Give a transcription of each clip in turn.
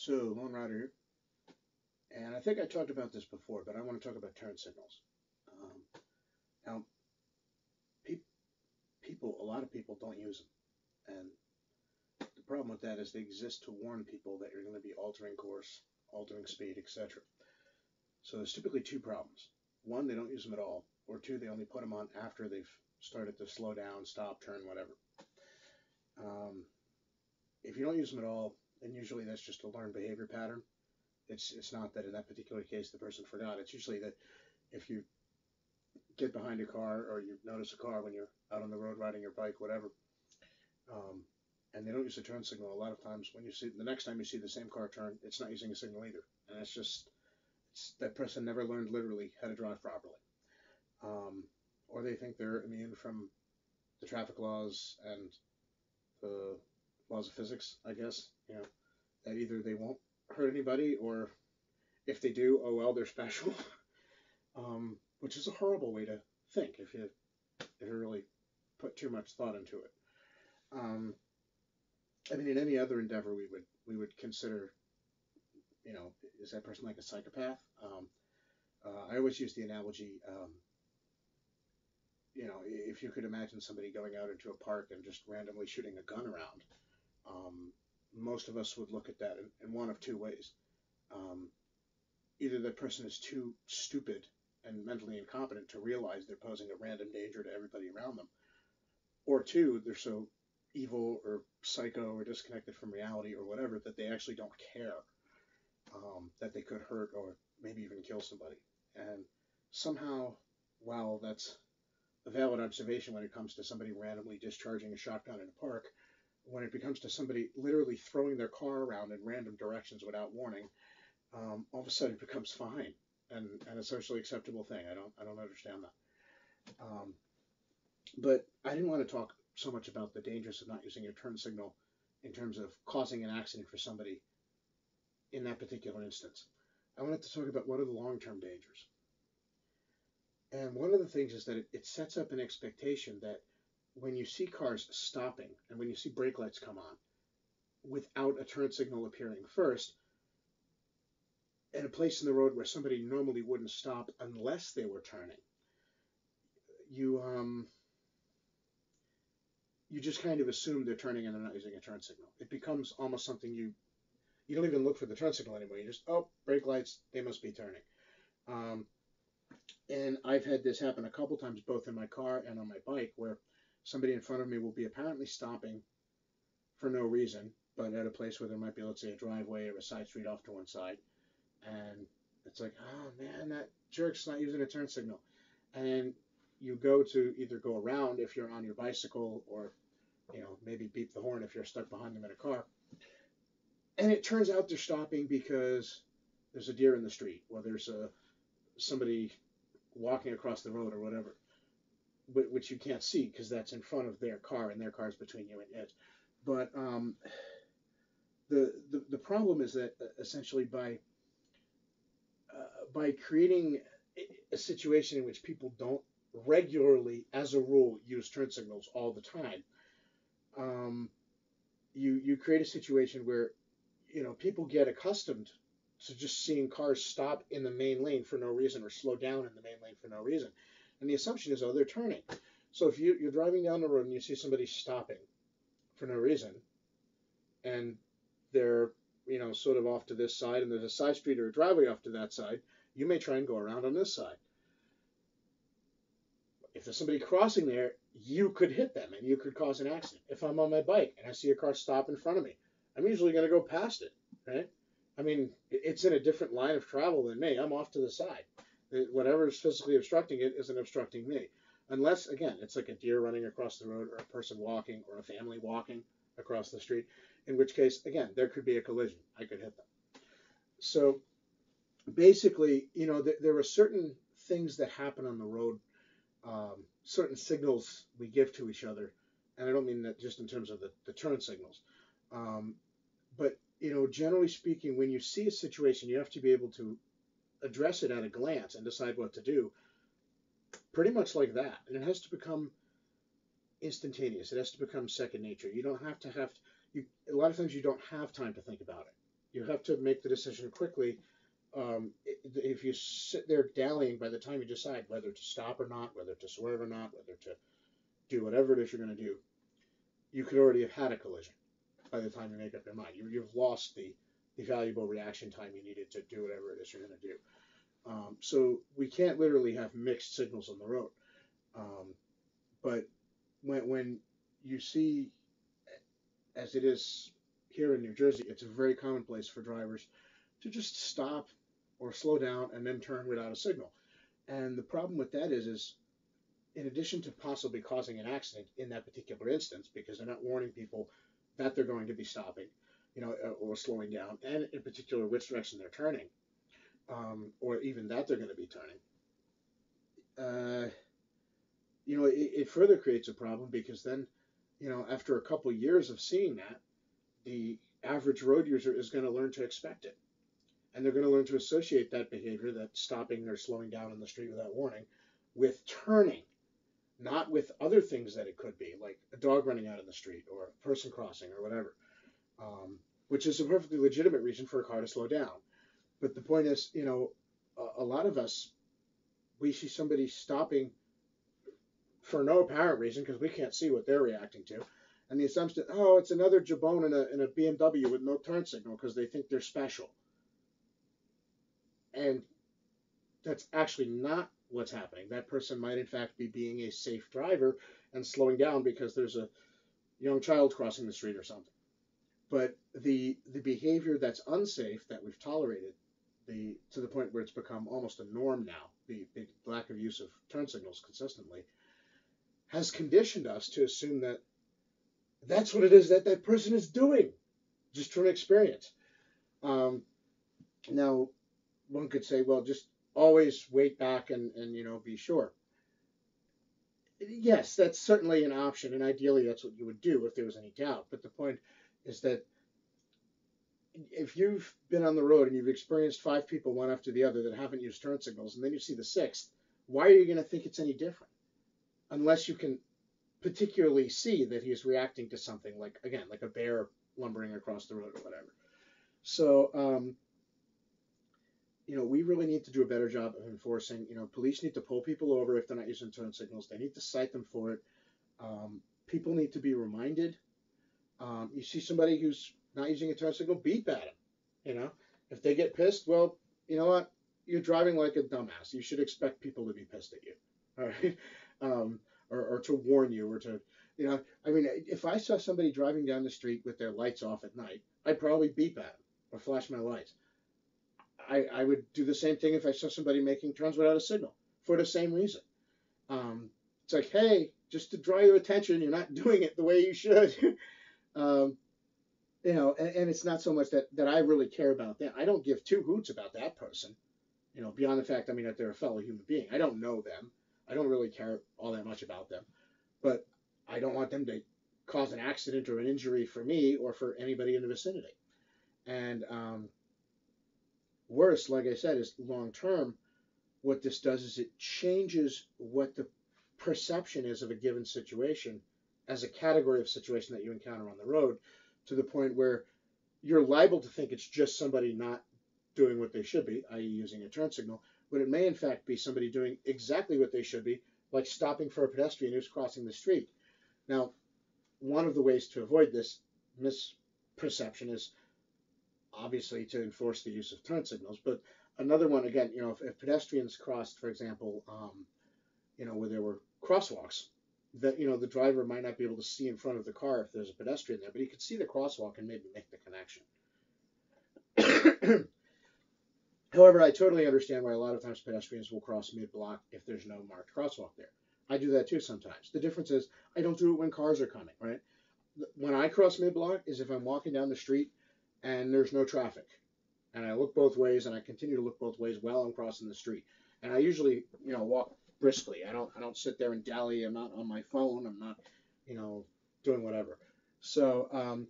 So, Lone Rider here, and I think I talked about this before, but I want to talk about turn signals. Um, now, pe- a lot of people don't use them, and the problem with that is they exist to warn people that you're going to be altering course, altering speed, etc. So there's typically two problems. One, they don't use them at all, or two, they only put them on after they've started to slow down, stop, turn, whatever. Um, if you don't use them at all, then usually that's just a learned behavior pattern. It's not that in that particular case the person forgot. It's usually that if you get behind a car or you notice a car when you're out on the road riding your bike, whatever, um, and they don't use a turn signal, a lot of times when you see the next time you see the same car turn, it's not using a signal either, and that person never learned literally how to drive properly, um, or they think they're immune from the traffic laws and the laws of physics, I guess, that either they won't hurt anybody or if they do, oh well, they're special, which is a horrible way to think if you really put too much thought into it. Um, I mean, in any other endeavor, we would consider, is that person like a psychopath? I always use the analogy, if you could imagine somebody going out into a park and just randomly shooting a gun around, um, most of us would look at that in one of two ways. Um, Either the person is too stupid and mentally incompetent to realize they're posing a random danger to everybody around them, or two, they're so evil or psycho or disconnected from reality or whatever that they actually don't care, that they could hurt or maybe even kill somebody. And somehow, while that's a valid observation when it comes to somebody randomly discharging a shotgun in a park, when it becomes to somebody literally throwing their car around in random directions without warning, all of a sudden it becomes fine and a socially acceptable thing. I don't understand that. But I didn't want to talk so much about the dangers of not using your turn signal in terms of causing an accident for somebody in that particular instance. I wanted to talk about what are the long-term dangers. And one of the things is that it sets up an expectation that when you see cars stopping and when you see brake lights come on without a turn signal appearing first, in a place in the road where somebody normally wouldn't stop unless they were turning, you you just kind of assume they're turning and they're not using a turn signal. It becomes almost something you don't even look for the turn signal anymore. You just, oh, brake lights, they must be turning. Um, and I've had this happen a couple times, both in my car and on my bike, where somebody in front of me will be apparently stopping for no reason, but at a place where there might be, let's say, a driveway or a side street off to one side, and it's like, oh man, that jerk's not using a turn signal. And you go to either go around if you're on your bicycle or maybe beep the horn if you're stuck behind them in a car. And it turns out they're stopping because there's a deer in the street or there's somebody walking across the road or whatever, which you can't see because that's in front of their car and their car's between you and it. But the problem is that essentially by creating a situation in which people don't regularly, as a rule, use turn signals all the time, um, you create a situation where people get accustomed to just seeing cars stop in the main lane for no reason or slow down in the main lane for no reason, and the assumption is, oh, they're turning. So if you're driving down the road and you see somebody stopping for no reason, and they're sort of off to this side, and there's a side street or a driveway off to that side, you may try and go around on this side. If there's somebody crossing there, you could hit them and you could cause an accident. If I'm on my bike and I see a car stop in front of me, I'm usually going to go past it, right? I mean, it's in a different line of travel than me. I'm off to the side. Whatever is physically obstructing it isn't obstructing me. Unless, again, it's like a deer running across the road or a person walking or a family walking across the street, in which case, again, there could be a collision. I could hit them. So basically, there are certain things that happen on the road, certain signals we give to each other, and I don't mean that just in terms of the turn signals, but generally speaking, when you see a situation, you have to be able to address it at a glance and decide what to do, pretty much like that, and it has to become instantaneous. It has to become second nature. You don't have to you. A lot of times you don't have time to think about it. You have to make the decision quickly. If you sit there dallying by the time you decide whether to stop or not, whether to swerve or not, whether to do whatever it is you're going to do, you could already have had a collision by the time you make up your mind. You've lost the valuable reaction time you needed to do whatever it is you're going to do. So we can't literally have mixed signals on the road. But when you see, as it is here in New Jersey, it's very commonplace for drivers to just stop or slow down and then turn without a signal. And the problem with that is in addition to possibly causing an accident in that particular instance, because they're not warning people that they're going to be stopping, or slowing down, and in particular which direction they're turning, or even that they're going to be turning. It further creates a problem because then, after a couple of years of seeing that, the average road user is going to learn to expect it. And they're going to learn to associate that behavior, that stopping or slowing down in the street without warning, with turning, not with other things that it could be, like a dog running out in the street or a person crossing or whatever, which is a perfectly legitimate reason for a car to slow down. But the point is, a lot of us, we see somebody stopping for no apparent reason because we can't see what they're reacting to. And the assumption, oh, it's another jabron in a BMW with no turn signal because they think they're special. And that's actually not what's happening. That person might, in fact, be being a safe driver and slowing down because there's a young child crossing the street or something. But the behavior that's unsafe that we've tolerated, to the point where it's become almost a norm now, the lack of use of turn signals consistently, has conditioned us to assume that that's what it is that person is doing, just from experience. Now, one could say, well, just always wait back and be sure. Yes, that's certainly an option, and ideally that's what you would do if there was any doubt. But the point is that if you've been on the road and you've experienced 5 people, one after the other, that haven't used turn signals, and then you see the 6th, why are you going to think it's any different? Unless you can particularly see that he's reacting to something like a bear lumbering across the road or whatever. So, we really need to do a better job of enforcing. Police need to pull people over if they're not using turn signals. They need to cite them for it. People need to be reminded. You see somebody who's not using a turn signal, beep at them. If they get pissed, well, you know what? You're driving like a dumbass. You should expect people to be pissed at you. All right. Or to warn you, or to, if I saw somebody driving down the street with their lights off at night, I'd probably beep at them or flash my lights. I would do the same thing if I saw somebody making turns without a signal for the same reason. It's like, hey, just to draw your attention, you're not doing it the way you should. And it's not so much that I really care about them. I don't give 2 hoots about that person, beyond the fact, that they're a fellow human being. I don't know them. I don't really care all that much about them. But I don't want them to cause an accident or an injury for me or for anybody in the vicinity. And worse, like I said, is long term, what this does is it changes what the perception is of a given situation as a category of situation that you encounter on the road, to the point where you're liable to think it's just somebody not doing what they should be, i.e. using a turn signal, but it may in fact be somebody doing exactly what they should be, like stopping for a pedestrian who's crossing the street. Now, one of the ways to avoid this misperception is obviously to enforce the use of turn signals, but another one, again, if pedestrians crossed, for example, where there were crosswalks, that the driver might not be able to see in front of the car if there's a pedestrian there, but he could see the crosswalk and maybe make the connection. However, I totally understand why a lot of times pedestrians will cross mid-block if there's no marked crosswalk there. I do that too sometimes. The difference is I don't do it when cars are coming, right? When I cross mid-block is if I'm walking down the street and there's no traffic, and I look both ways, and I continue to look both ways while I'm crossing the street. And I usually, walk briskly. I don't sit there and dally. I'm not on my phone. I'm not, doing whatever. So,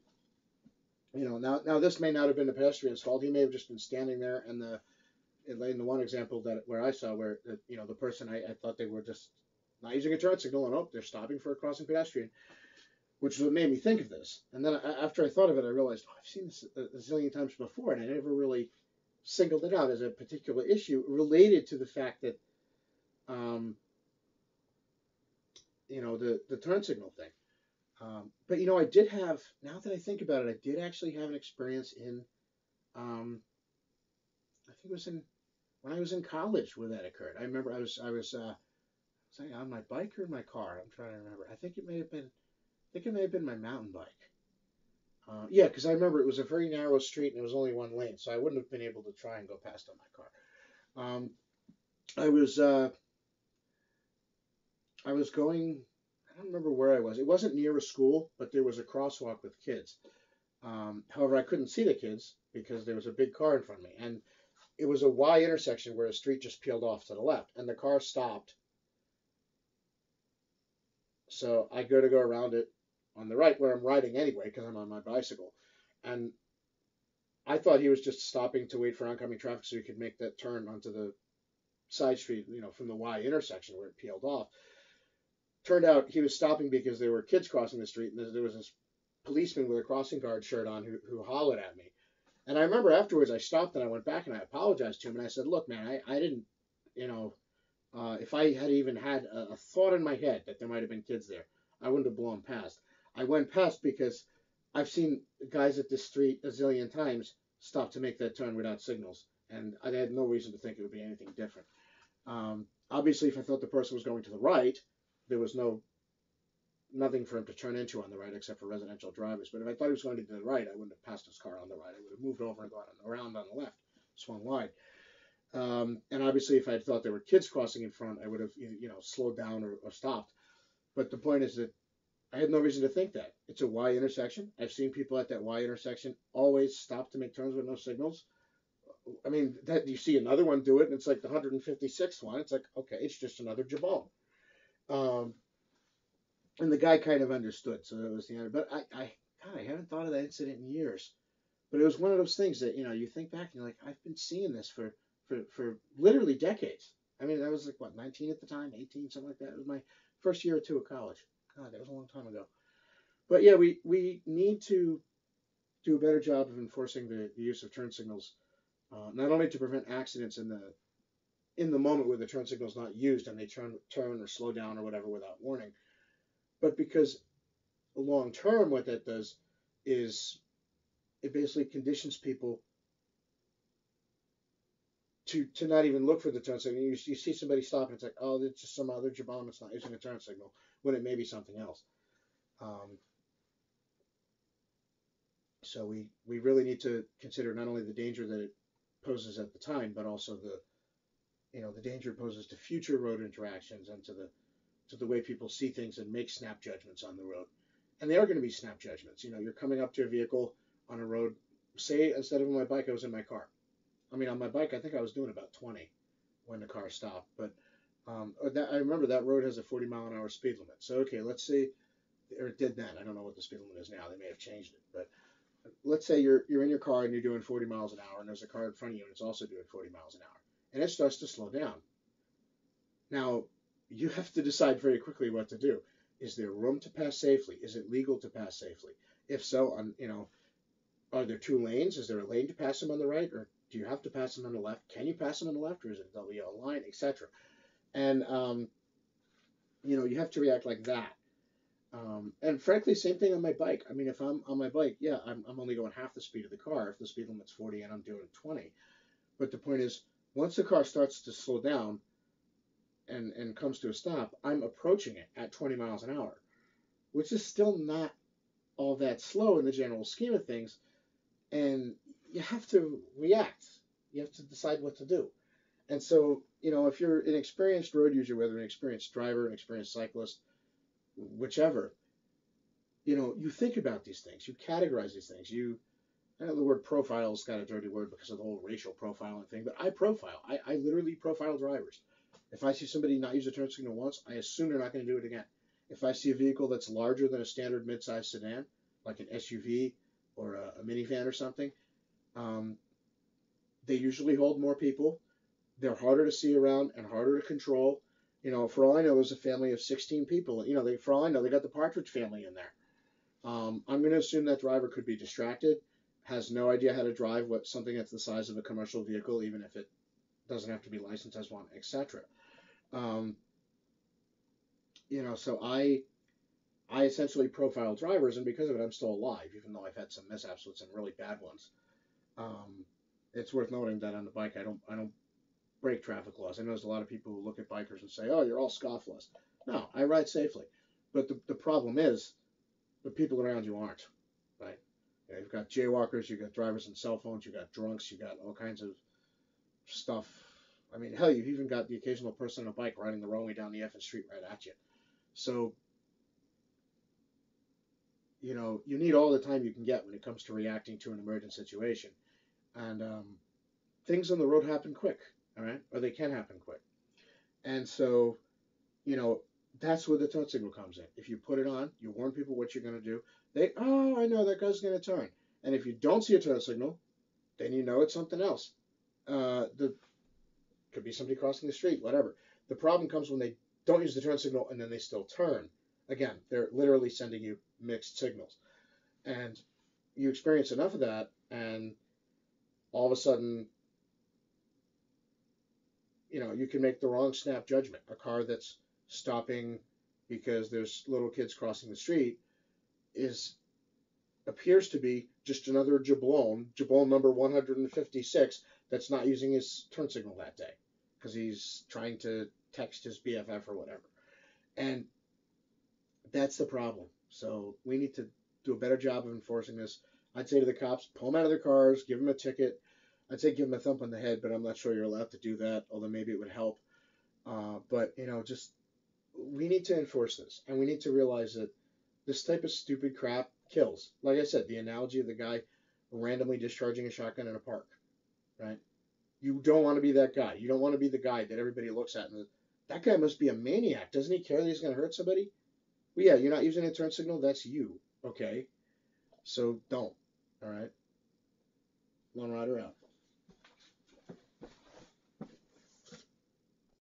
now this may not have been the pedestrian's fault. He may have just been standing there, and in the one example where I saw where the person, I thought they were just not using a turn signal, and they're stopping for a crossing pedestrian. which is what made me think of this. And then after I thought of it, I realized, oh, I've seen this a zillion times before, and I never really singled it out as a particular issue related to the fact that, um, the turn signal thing. But I did have, now that I think about it, I did actually have an experience in, I think it was when I was in college where that occurred. I remember was I on my bike or in my car? I'm trying to remember. I think it may have been my mountain bike. Yeah, because I remember it was a very narrow street and it was only one lane, so I wouldn't have been able to try and go past on my car. I was I was going. I don't remember where I was. It wasn't near a school, but there was a crosswalk with kids. However, I couldn't see the kids because there was a big car in front of me, and it was a Y intersection where a street just peeled off to the left, and the car stopped. So I go around it on the right where I'm riding anyway because I'm on my bicycle, and I thought he was just stopping to wait for oncoming traffic so he could make that turn onto the side street, from the Y intersection where it peeled off. Turned out he was stopping because there were kids crossing the street, and there was this policeman with a crossing guard shirt on who hollered at me. And I remember afterwards I stopped and I went back and I apologized to him and I said, look, man, I didn't, you know, if I had even had a thought in my head that there might have been kids there, I wouldn't have blown past. I went past because I've seen guys at this street a zillion times stop to make that turn without signals, and I had no reason to think it would be anything different. Obviously, if I thought the person was going to the right, there was nothing for him to turn into on the right except for residential drivers. But if I thought he was going to the right, I wouldn't have passed his car on the right. I would have moved over and gone around on the left, swung wide. And obviously, if I had thought there were kids crossing in front, I would have slowed down or stopped. But the point is that I had no reason to think that. It's a Y intersection. I've seen people at that Y intersection always stop to make turns with no signals. I mean, that you see another one do it, and it's like the 156th one. It's like, okay, it's just another jabal. Um, and the guy kind of understood, so that was the end. But God, I haven't thought of that incident in years. But it was one of those things that you think back and you're like, I've been seeing this for literally decades. I mean, I was like what 19 at the time, 18, something like that. It was my first year or two of college. God, that was a long time ago. But yeah, we need to do a better job of enforcing the use of turn signals, not only to prevent accidents in the moment where the turn signal is not used and they turn or slow down or whatever without warning, but because long term, what that does is it basically conditions people to not even look for the turn signal. You see somebody stop and it's like, oh, it's just some other jabal that's not using a turn signal when it may be something else. Um, so we really need to consider not only the danger that it poses at the time, but also the danger it poses to future road interactions and to the way people see things and make snap judgments on the road. And they are going to be snap judgments. You're coming up to a vehicle on a road. Say instead of on my bike, I was in my car. I mean, on my bike, I think I was doing about 20 when the car stopped. But I remember that road has a 40-mile-an-hour speed limit. So okay, let's say, or it did then. I don't know what the speed limit is now. They may have changed it. But let's say you're in your car and you're doing 40 miles an hour, and there's a car in front of you and it's also doing 40 miles an hour, and it starts to slow down. Now you have to decide very quickly what to do. Is there room to pass safely? Is it legal to pass safely? If so, are there two lanes? Is there a lane to pass them on the right, or do you have to pass them on the left? Can you pass them on the left, or is it a double yellow line, etc.? And you have to react like that. And frankly, same thing on my bike. I mean, if I'm on my bike, yeah, I'm only going half the speed of the car if the speed limit's 40 and I'm doing 20. But the point is, once the car starts to slow down and comes to a stop, I'm approaching it at 20 miles an hour, which is still not all that slow in the general scheme of things. And you have to react. You have to decide what to do. And so, if you're an experienced road user, whether an experienced driver, an experienced cyclist, whichever, you think about these things. You categorize these things. I know the word profile is kind of a dirty word because of the whole racial profiling thing, but I profile. I literally profile drivers. If I see somebody not use a turn signal once, I assume they're not going to do it again. If I see a vehicle that's larger than a standard mid-sized sedan, like an SUV or a minivan or something, they usually hold more people. They're harder to see around and harder to control. For all I know, there's a family of 16 people. For all I know, they got the Partridge Family in there. I'm going to assume that driver could be distracted, has no idea how to drive what something that's the size of a commercial vehicle, even if it doesn't have to be licensed as one, etc. Um, so I essentially profile drivers, and because of it, I'm still alive, even though I've had some mishaps with some really bad ones. Um, it's worth noting that on the bike, I don't break traffic laws. I know there's a lot of people who look at bikers and say, "Oh, you're all scofflaws." No, I ride safely, but the problem is the people around you aren't, right? You've got jaywalkers, you've got drivers on cell phones, you've got drunks, you've got all kinds of stuff. I mean, hell, you've even got the occasional person on a bike riding the wrong way down the effing street right at you. So, you need all the time you can get when it comes to reacting to an emergent situation. And things on the road happen quick, all right? Or they can happen quick. And so, you know, that's where the turn signal comes in. If you put it on, you warn people what you're going to do. I know that guy's going to turn. And if you don't see a turn signal, then you know it's something else. The Could be somebody crossing the street, whatever. The problem comes when they don't use the turn signal and then they still turn. Again, they're literally sending you mixed signals. And you experience enough of that, and all of a sudden, you can make the wrong snap judgment. A car that's stopping because there's little kids crossing the street is appears to be just another jablon number 156, that's not using his turn signal that day because he's trying to text his BFF or whatever. And that's the problem. So we need to do a better job of enforcing this. I'd say to the cops, pull them out of their cars, give them a ticket. I'd say give them a thump on the head, but I'm not sure you're allowed to do that, although maybe it would help. But, just we need to enforce this, and we need to realize that this type of stupid crap kills. Like I said, the analogy of the guy randomly discharging a shotgun in a park, right? You don't want to be that guy. You don't want to be the guy that everybody looks at and that guy must be a maniac. Doesn't he care that he's going to hurt somebody? Well, yeah, you're not using a turn signal. That's you. Okay. So don't. All right. Lone Rider out.